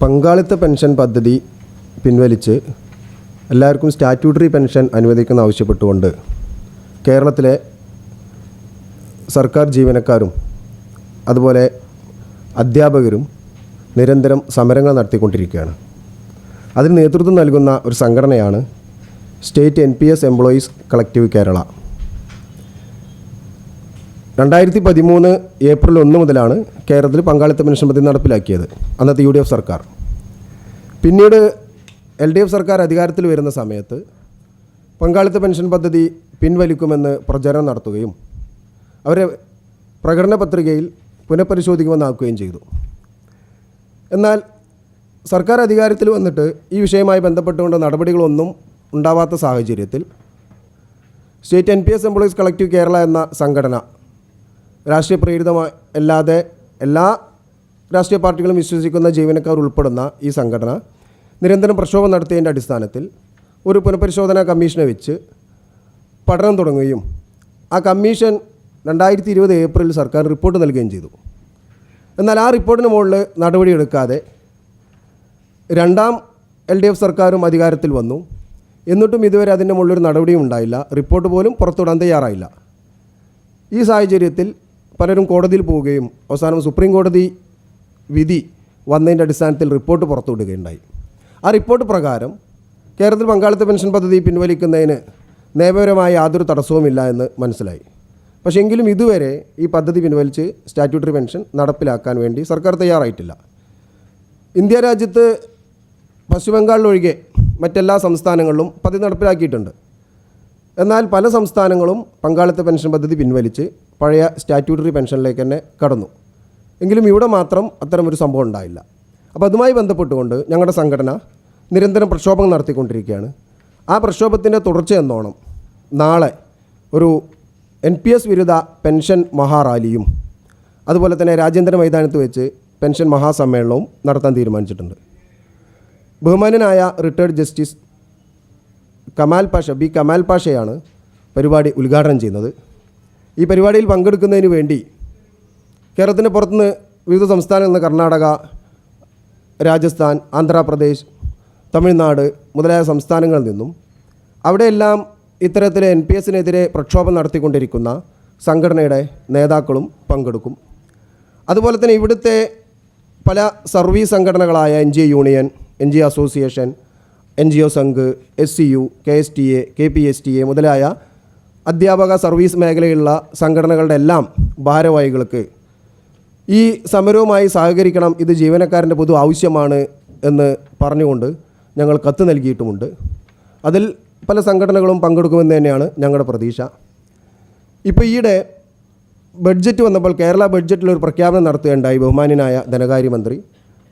പങ്കാളിത്ത പെൻഷൻ പദ്ധതി പിൻവലിച്ച് എല്ലാവർക്കും സ്റ്റാറ്റ്യൂട്ടറി പെൻഷൻ അനുവദിക്കുന്ന ആവശ്യപ്പെട്ടുകൊണ്ട് കേരളത്തിലെ സർക്കാർ ജീവനക്കാരും അതുപോലെ അധ്യാപകരും നിരന്തരം സമരങ്ങൾ നടത്തിക്കൊണ്ടിരിക്കുകയാണ്. അതിന് നേതൃത്വം നൽകുന്ന ഒരു സംഘടനയാണ് state NPS employees collective Kerala. 2013 April 1 മുതലാണ് കേരളത്തിൽ പങ്കാളിത്ത പെൻഷൻ പദ്ധതി നടപ്പിലാക്കിയത്, അന്നത്തെ UDF സർക്കാർ. പിന്നീട് LDF സർക്കാർ അധികാരത്തിൽ വരുന്ന സമയത്ത് പങ്കാളിത്ത പെൻഷൻ പദ്ധതി പിൻവലിക്കുമെന്ന് പ്രചരണം നടത്തുകയും അവരെ പ്രകടന പത്രികയിൽ പുനഃപരിശോധിക്കുമെന്നാക്കുകയും ചെയ്തു. എന്നാൽ സർക്കാർ അധികാരത്തിൽ വന്നിട്ട് ഈ വിഷയവുമായി ബന്ധപ്പെട്ടുകൊണ്ട് നടപടികളൊന്നും ഉണ്ടാവാത്ത സാഹചര്യത്തിൽ state NPS employees collective Kerala എന്ന സംഘടന രാഷ്ട്രീയ പ്രേരിതമല്ലാതെ എല്ലാ രാഷ്ട്രീയ പാർട്ടികളും വിശ്വസിക്കുന്ന ജീവനക്കാർ ഉൾപ്പെടുന്ന ഈ സംഘടന നിരന്തരം പ്രക്ഷോഭം നടത്തിയതിൻ്റെ അടിസ്ഥാനത്തിൽ ഒരു പുനഃപരിശോധനാ കമ്മീഷനെ വെച്ച് പഠനം തുടങ്ങുകയും ആ കമ്മീഷൻ 2020 ഏപ്രിലിൽ സർക്കാർ റിപ്പോർട്ട് നൽകുകയും ചെയ്തു. എന്നാൽ ആ റിപ്പോർട്ടിന് മുകളിൽ നടപടിയെടുക്കാതെ രണ്ടാം LDF സർക്കാരും അധികാരത്തിൽ വന്നു. എന്നിട്ടും ഇതുവരെ അതിൻ്റെ മുകളിലൊരു നടപടിയും ഉണ്ടായില്ല. റിപ്പോർട്ട് പോലും പുറത്തുവിടാൻ തയ്യാറായില്ല. ഈ സാഹചര്യത്തിൽ പലരും കോടതിയിൽ പോവുകയും അവസാനം സുപ്രീം കോടതി വിധി വന്നതിൻ്റെ അടിസ്ഥാനത്തിൽ റിപ്പോർട്ട് പുറത്തുവിടുകയുണ്ടായി. ആ റിപ്പോർട്ട് പ്രകാരം കേരളത്തിൽ പങ്കാളിത്ത പെൻഷൻ പദ്ധതി പിൻവലിക്കുന്നതിന് നിയമപരമായ യാതൊരു തടസ്സവുമില്ല എന്ന് മനസ്സിലായി. പക്ഷേ എങ്കിലും ഇതുവരെ ഈ പദ്ധതി പിൻവലിച്ച് സ്റ്റാറ്റ്യൂട്ടറി പെൻഷൻ നടപ്പിലാക്കാൻ വേണ്ടി സർക്കാർ തയ്യാറായിട്ടില്ല. ഇന്ത്യ രാജ്യത്ത് പശ്ചിമ ബംഗാളിലൊഴികെ മറ്റെല്ലാ സംസ്ഥാനങ്ങളിലും പദ്ധതി നടപ്പിലാക്കിയിട്ടുണ്ട്. എന്നാൽ പല സംസ്ഥാനങ്ങളും പങ്കാളിത്ത പെൻഷൻ പദ്ധതി പിൻവലിച്ച് പഴയ സ്റ്റാറ്റ്യൂട്ടറി പെൻഷനിലേക്ക് തന്നെ കടന്നു. എങ്കിലും ഇവിടെ മാത്രം അത്തരമൊരു സംഭവം ഉണ്ടായില്ല. അപ്പോൾ അതുമായി ബന്ധപ്പെട്ടുകൊണ്ട് ഞങ്ങളുടെ സംഘടന നിരന്തരം പ്രക്ഷോഭം നടത്തിക്കൊണ്ടിരിക്കുകയാണ്. ആ പ്രക്ഷോഭത്തിൻ്റെ തുടർച്ചയെന്നോണം നാളെ ഒരു NPS വിരുദ്ധ പെൻഷൻ മഹാറാലിയും അതുപോലെ തന്നെ രാജ്യാന്തര മൈതാനത്ത് വെച്ച് പെൻഷൻ മഹാസമ്മേളനവും നടത്താൻ തീരുമാനിച്ചിട്ടുണ്ട്. ബഹുമാന്യനായ റിട്ടയർഡ് ജസ്റ്റിസ് കമാൽ പാഷയാണ് പരിപാടി ഉദ്ഘാടനം ചെയ്യുന്നത്. ഈ പരിപാടിയിൽ പങ്കെടുക്കുന്നതിന് വേണ്ടി കേരളത്തിൻ്റെ പുറത്തുനിന്ന് വിവിധ സംസ്ഥാനങ്ങളിൽ നിന്ന് കർണാടക, രാജസ്ഥാൻ, ആന്ധ്രാപ്രദേശ്, തമിഴ്നാട് മുതലായ സംസ്ഥാനങ്ങളിൽ നിന്നും അവിടെയെല്ലാം ഇത്തരത്തിലെ NPSനെതിരെ പ്രക്ഷോഭം നടത്തിക്കൊണ്ടിരിക്കുന്ന സംഘടനയുടെ നേതാക്കളും പങ്കെടുക്കും. അതുപോലെ തന്നെ ഇവിടുത്തെ പല സർവീസ് സംഘടനകളായ NGO union, NGO association, NGO Sangh, SCU, KSTA, KPSTA മുതലായ അധ്യാപക സർവീസ് മേഖലയിലുള്ള സംഘടനകളുടെ എല്ലാം ഭാരവാഹികൾക്ക് ഈ സമരവുമായി സഹകരിക്കണം, ഇത് ജീവനക്കാരൻ്റെ പൊതു ആവശ്യമാണ് എന്ന് പറഞ്ഞുകൊണ്ട് ഞങ്ങൾ കത്ത് നൽകിയിട്ടുമുണ്ട്. അതിൽ പല സംഘടനകളും പങ്കെടുക്കുമെന്ന് തന്നെയാണ് ഞങ്ങളുടെ പ്രതീക്ഷ. ഇപ്പോൾ ഈയിടെ ബഡ്ജറ്റ് വന്നപ്പോൾ കേരള ബഡ്ജറ്റിലൊരു പ്രഖ്യാപനം നടത്തുകയുണ്ടായി ബഹുമാന്യനായ ധനകാര്യമന്ത്രി.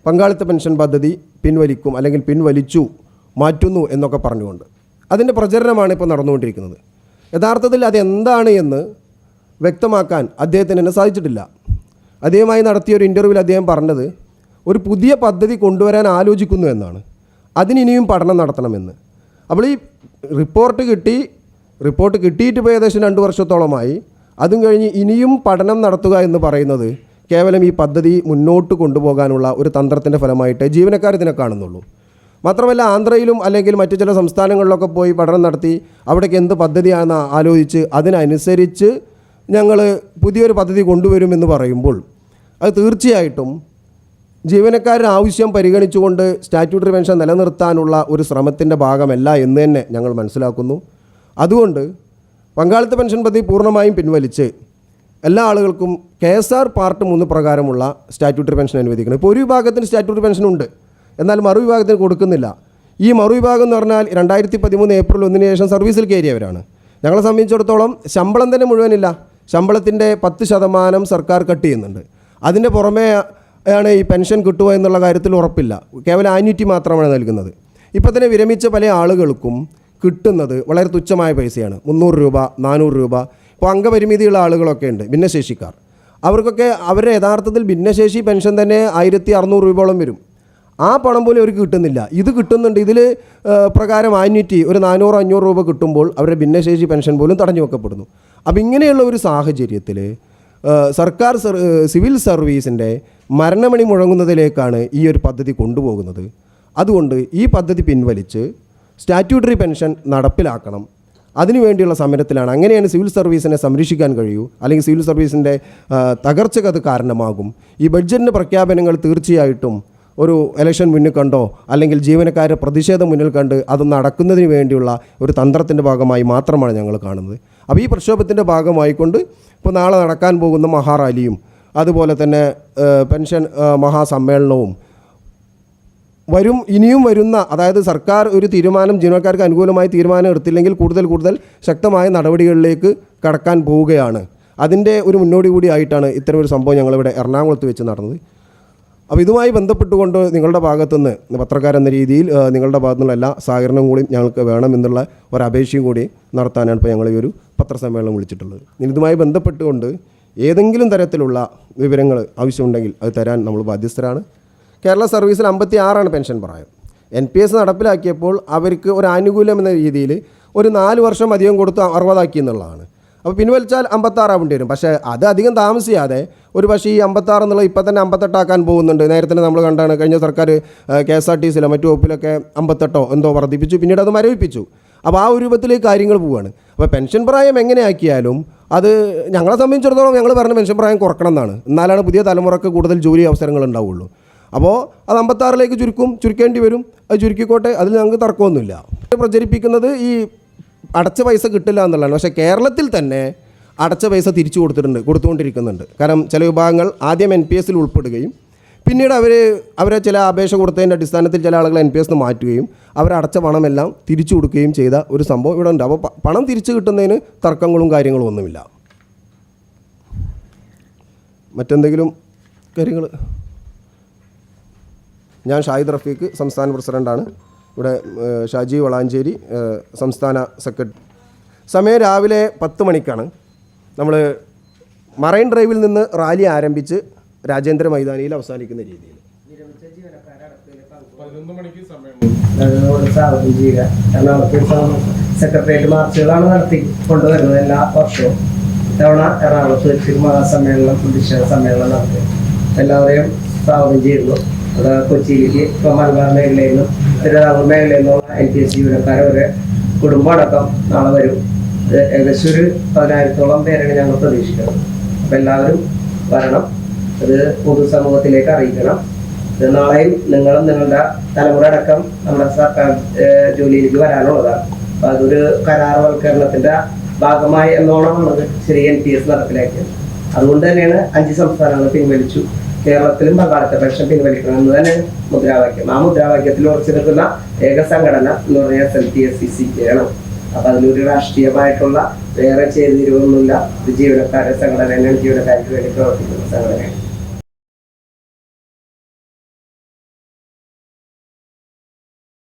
പങ്കാളിത്ത പെൻഷൻ പദ്ധതി പിൻവലിക്കും അല്ലെങ്കിൽ പിൻവലിച്ചു മാറ്റുന്നു എന്നൊക്കെ പറഞ്ഞുകൊണ്ട് അതിൻ്റെ പ്രചരണമാണ് ഇപ്പോൾ നടന്നുകൊണ്ടിരിക്കുന്നത്. യഥാർത്ഥത്തിൽ അതെന്താണ് എന്ന് വ്യക്തമാക്കാൻ അദ്ദേഹത്തിന് തന്നെ സാധിച്ചിട്ടില്ല. അദ്ദേഹമായി നടത്തിയൊരു ഇൻ്റർവ്യൂവിൽ അദ്ദേഹം പറഞ്ഞത് ഒരു പുതിയ പദ്ധതി കൊണ്ടുവരാൻ ആലോചിക്കുന്നു എന്നാണ്, അതിനിനിയും പഠനം നടത്തണമെന്ന്. അപ്പോൾ ഈ റിപ്പോർട്ട് കിട്ടിയിട്ട് ഇപ്പോൾ ഏകദേശം 2 വർഷത്തോളമായി. അതും കഴിഞ്ഞ് ഇനിയും പഠനം നടത്തുക എന്ന് പറയുന്നത് കേവലം ഈ പദ്ധതി മുന്നോട്ട് കൊണ്ടുപോകാനുള്ള ഒരു തന്ത്രത്തിൻ്റെ ഫലമായിട്ട് ജീവനക്കാർ ഇതിനെ കാണുന്നുള്ളൂ. മാത്രമല്ല ആന്ധ്രയിലും അല്ലെങ്കിൽ മറ്റു ചില സംസ്ഥാനങ്ങളിലൊക്കെ പോയി പഠനം നടത്തി അവിടേക്ക് എന്ത് പദ്ധതിയാണെന്ന് ആലോചിച്ച് അതിനനുസരിച്ച് ഞങ്ങൾ പുതിയൊരു പദ്ധതി കൊണ്ടുവരുമെന്ന് പറയുമ്പോൾ അത് തീർച്ചയായിട്ടും ജീവനക്കാരുടെ ആവശ്യം പരിഗണിച്ചുകൊണ്ട് സ്റ്റാറ്റ്യൂട്ടറി പെൻഷൻ നിലനിർത്താനുള്ള ഒരു ശ്രമത്തിൻ്റെ ഭാഗമല്ല എന്ന് തന്നെ ഞങ്ങൾ മനസ്സിലാക്കുന്നു. അതുകൊണ്ട് പങ്കാളിത്ത പെൻഷൻ പദ്ധതി പൂർണ്ണമായും പിൻവലിച്ച് എല്ലാ ആളുകൾക്കും KSR പാർട്ട് 3 പ്രകാരമുള്ള സ്റ്റാറ്റ്യൂട്ടറി പെൻഷൻ അനുവദിക്കണം. ഇപ്പോൾ ഒരു വിഭാഗത്തിന് സ്റ്റാറ്റ്യൂട്ടറി പെൻഷനുണ്ട്, എന്നാൽ മറുവിഭാഗത്തിന് കൊടുക്കുന്നില്ല. ഈ മറുവിഭാഗം എന്ന് പറഞ്ഞാൽ 2013 ഏപ്രിൽ 1 ശേഷം സർവീസിൽ കയറിയവരാണ്. ഞങ്ങളെ സംബന്ധിച്ചിടത്തോളം ശമ്പളം തന്നെ മുഴുവനില്ല, ശമ്പളത്തിൻ്റെ 10% സർക്കാർ കട്ട് ചെയ്യുന്നുണ്ട്. അതിൻ്റെ പുറമേ ആണ് ഈ പെൻഷൻ കിട്ടുക എന്നുള്ള കാര്യത്തിൽ ഉറപ്പില്ല, കേവലം ആന്വിറ്റി മാത്രമാണ് നൽകുന്നത്. ഇപ്പോൾ തന്നെ വിരമിച്ച പല ആളുകൾക്കും കിട്ടുന്നത് വളരെ തുച്ഛമായ പൈസയാണ്, 300 രൂപ, 400 രൂപ. ഇപ്പോൾ അംഗപരിമിതിയുള്ള ആളുകളൊക്കെ ഉണ്ട്, ഭിന്നശേഷിക്കാർ. അവർക്കൊക്കെ അവരുടെ യഥാർത്ഥത്തിൽ ഭിന്നശേഷി പെൻഷൻ തന്നെ 1600 രൂപയോളം വരും. ആ പണം പോലും അവർക്ക് കിട്ടുന്നില്ല. ഇത് കിട്ടുന്നുണ്ട്. ഇതിൽ പ്രകാരം ആന്വിറ്റി ഒരു 400-500 രൂപ കിട്ടുമ്പോൾ അവരുടെ ഭിന്നശേഷി പെൻഷൻ പോലും തടഞ്ഞു വെക്കപ്പെടുന്നു. അപ്പോൾ ഇങ്ങനെയുള്ള ഒരു സാഹചര്യത്തിൽ സർക്കാർ സിവിൽ സർവീസിൻ്റെ മരണമണി മുഴങ്ങുന്നതിലേക്കാണ് ഈ ഒരു പദ്ധതി കൊണ്ടുപോകുന്നത്. അതുകൊണ്ട് ഈ പദ്ധതി പിൻവലിച്ച് സ്റ്റാറ്റ്യൂട്ടറി പെൻഷൻ നടപ്പിലാക്കണം. അതിനുവേണ്ടിയുള്ള സമരത്തിലാണ്. അങ്ങനെയാണ് സിവിൽ സർവീസിനെ സംരക്ഷിക്കാൻ കഴിയൂ. അല്ലെങ്കിൽ സിവിൽ സർവീസിൻ്റെ തകർച്ചയ്ക്ക് അത് കാരണമാകും. ഈ ബഡ്ജറ്റിൻ്റെ പ്രഖ്യാപനങ്ങൾ തീർച്ചയായിട്ടും ഒരു ഇലക്ഷൻ മുന്നിൽ കണ്ടോ അല്ലെങ്കിൽ ജീവനക്കാരുടെ പ്രതിഷേധം മുന്നിൽ കണ്ട് അത് നടക്കുന്നതിന് വേണ്ടിയുള്ള ഒരു തന്ത്രത്തിൻ്റെ ഭാഗമായി മാത്രമാണ് ഞങ്ങൾ കാണുന്നത്. അപ്പോൾ ഈ പ്രക്ഷോഭത്തിൻ്റെ ഭാഗമായിക്കൊണ്ട് ഇപ്പോൾ നാളെ നടക്കാൻ പോകുന്ന മഹാറാലിയും അതുപോലെ തന്നെ പെൻഷൻ മഹാസമ്മേളനവും ഇനിയും വരുന്ന, അതായത് സർക്കാർ ഒരു തീരുമാനം ജീവനക്കാർക്ക് അനുകൂലമായ തീരുമാനം എടുത്തില്ലെങ്കിൽ കൂടുതൽ ശക്തമായ നടപടികളിലേക്ക് കടക്കാൻ പോവുകയാണ്. അതിൻ്റെ ഒരു മുന്നോടി കൂടിയായിട്ടാണ് ഇത്തരം ഒരു സംഭവം ഞങ്ങളിവിടെ എറണാകുളത്ത് വെച്ച് നടന്നത്. അപ്പോൾ ഇതുമായി ബന്ധപ്പെട്ടുകൊണ്ട് നിങ്ങളുടെ ഭാഗത്തുനിന്ന് പത്രക്കാരെന്ന രീതിയിൽ നിങ്ങളുടെ ഭാഗത്തുനിന്നുള്ള എല്ലാ സഹകരണവും കൂടി ഞങ്ങൾക്ക് വേണമെന്നുള്ള ഒരു അപേക്ഷയും കൂടി നടത്താനാണ് ഇപ്പോൾ ഞങ്ങൾ ഈ ഒരു പത്രസമ്മേളനം വിളിച്ചിട്ടുള്ളത്. ഇതുമായി ബന്ധപ്പെട്ടുകൊണ്ട് ഏതെങ്കിലും തരത്തിലുള്ള വിവരങ്ങൾ ആവശ്യമുണ്ടെങ്കിൽ അത് തരാൻ നമ്മൾ ബാധ്യസ്ഥരാണ്. കേരള സർവീസിൽ 56 പെൻഷൻ പ്രായം. NPS നടപ്പിലാക്കിയപ്പോൾ അവർക്ക് ഒരു ആനുകൂല്യം എന്ന രീതിയിൽ ഒരു 4 വർഷം അധികം കൊടുത്ത് 60 ആക്കി എന്നുള്ളതാണ്. അപ്പോൾ പിൻവലിച്ചാൽ 56 ആവേണ്ടി വരും. പക്ഷേ അത് അധികം താമസിയാതെ ഒരു പക്ഷേ ഈ 56 എന്നുള്ളത് ഇപ്പം തന്നെ 58 ആക്കാൻ പോകുന്നുണ്ട്. നേരത്തെ നമ്മൾ കണ്ടാണ് കഴിഞ്ഞ സർക്കാർ KSRTCയിലോ മറ്റു വകുപ്പിലൊക്കെ 58 എന്തോ വർദ്ധിപ്പിച്ചു, പിന്നീട് അത് മരവിപ്പിച്ചു. അപ്പോൾ ആ ഒരു രൂപത്തിലേക്ക് കാര്യങ്ങൾ പോവുകയാണ്. അപ്പോൾ പെൻഷൻ പ്രായം എങ്ങനെയാക്കിയാലും അത് ഞങ്ങളെ സംബന്ധിച്ചിടത്തോളം ഞങ്ങൾ പറഞ്ഞ പെൻഷൻ പ്രായം കുറക്കണം എന്നാണ്. എന്നാലാണ് പുതിയ തലമുറക്ക് കൂടുതൽ ജോലി അവസരങ്ങൾ ഉണ്ടാവുള്ളൂ. അപ്പോൾ അത് 56ലേക്ക് ചുരുക്കേണ്ടി വരും. അത് ചുരുക്കിക്കോട്ടെ, അതിൽ ഞങ്ങൾക്ക് തർക്കമൊന്നുമില്ല. പ്രചരിപ്പിക്കുന്നത് ഈ അടച്ച പൈസ കിട്ടില്ല എന്നുള്ളതാണ്. പക്ഷേ കേരളത്തിൽ തന്നെ അടച്ച പൈസ തിരിച്ചു കൊടുത്തുകൊണ്ടിരിക്കുന്നുണ്ട്. കാരണം ചില വിഭാഗങ്ങൾ ആദ്യം NPSൽ ഉൾപ്പെടുകയും പിന്നീട് അവരെ ചില അപേക്ഷ കൊടുത്തതിൻ്റെ അടിസ്ഥാനത്തിൽ ചില ആളുകൾ NPS മാറ്റുകയും അവരടച്ച പണമെല്ലാം തിരിച്ചു കൊടുക്കുകയും ചെയ്ത ഒരു സംഭവം ഇവിടെ ഉണ്ട്. അപ്പോൾ പണം തിരിച്ചു കിട്ടുന്നതിന് തർക്കങ്ങളും കാര്യങ്ങളും ഒന്നുമില്ല. മറ്റെന്തെങ്കിലും കാര്യങ്ങൾ? ഞാൻ ഷാഹിദ് റഫീഖ്, സംസ്ഥാന പ്രസിഡൻ്റാണ്. ഇവിടെ ഷാജി വളാഞ്ചേരി സംസ്ഥാന സെക്രട്ടറി. സമയം രാവിലെ 10 മണിക്കാണ്. നമ്മൾ മറൈൻ ഡ്രൈവിൽ നിന്ന് റാലി ആരംഭിച്ച് രാജേന്ദ്ര മൈതാനിയിൽ അവസാനിക്കുന്ന രീതിയിൽ 11 മണിക്ക് സമയം സെക്രട്ടേറിയറ്റ് മാർച്ചുകളാണ് നടത്തി കൊണ്ടുവരുന്നത് എല്ലാ വർഷവും. ഇത്തവണ എറണാകുളത്ത് മഹാസമ്മേളനം, പ്രതിഷേധ സമ്മേളനം നടത്തി എല്ലാവരെയും സ്വാഗതം ചെയ്യുന്നു. അത് കൊച്ചിയിലേക്ക് ഇപ്പം മലബാർ മേഖലയിൽ നിന്നും തിരുവിതാംകൂർ മേഖലയിൽ നിന്നുള്ള NPS ജീവനക്കാരെ ഒരു കുടുംബമടക്കം നാളെ വരും. ഏകദേശം ഒരു 10,000-ഓളം പേരാണ് ഞങ്ങൾ പ്രതീക്ഷിക്കുന്നത്. അപ്പം എല്ലാവരും വരണം. അത് പൊതുസമൂഹത്തിലേക്ക് അറിയിക്കണം. ഇത് നാളെയും നിങ്ങളും നിങ്ങളുടെ തലമുറ അടക്കം നമ്മുടെ സർക്കാർ ജോലിയിലേക്ക് വരാനുള്ളതാണ്. അപ്പം അതൊരു കരാർവൽക്കരണത്തിൻ്റെ ഭാഗമായി എന്നോണം നമുക്ക് ശരി NPS നടപ്പിലാക്കിയത്. അതുകൊണ്ട് തന്നെയാണ് 5 സംസ്ഥാനങ്ങൾ പിൻവലിച്ചു. കേരളത്തിലും പങ്കാളിത്ത പെൻഷൻ പിൻവലിക്കണം എന്ന് തന്നെ മുദ്രാവാക്യം. ആ മുദ്രാവാക്യത്തിൽ ഉറച്ചു നിൽക്കുന്ന ഏക സംഘടന എന്ന് പറഞ്ഞാൽ SLTSCC ആണ്. അപ്പൊ അതിലൊരു രാഷ്ട്രീയമായിട്ടുള്ള വേറെ ചെയ്തിരുവൊന്നുമില്ല. ഇത് ജീവനക്കാരുടെ സംഘടന, ജീവനക്കാർക്ക് വേണ്ടി പ്രവർത്തിക്കുന്ന സംഘടനയാണ്.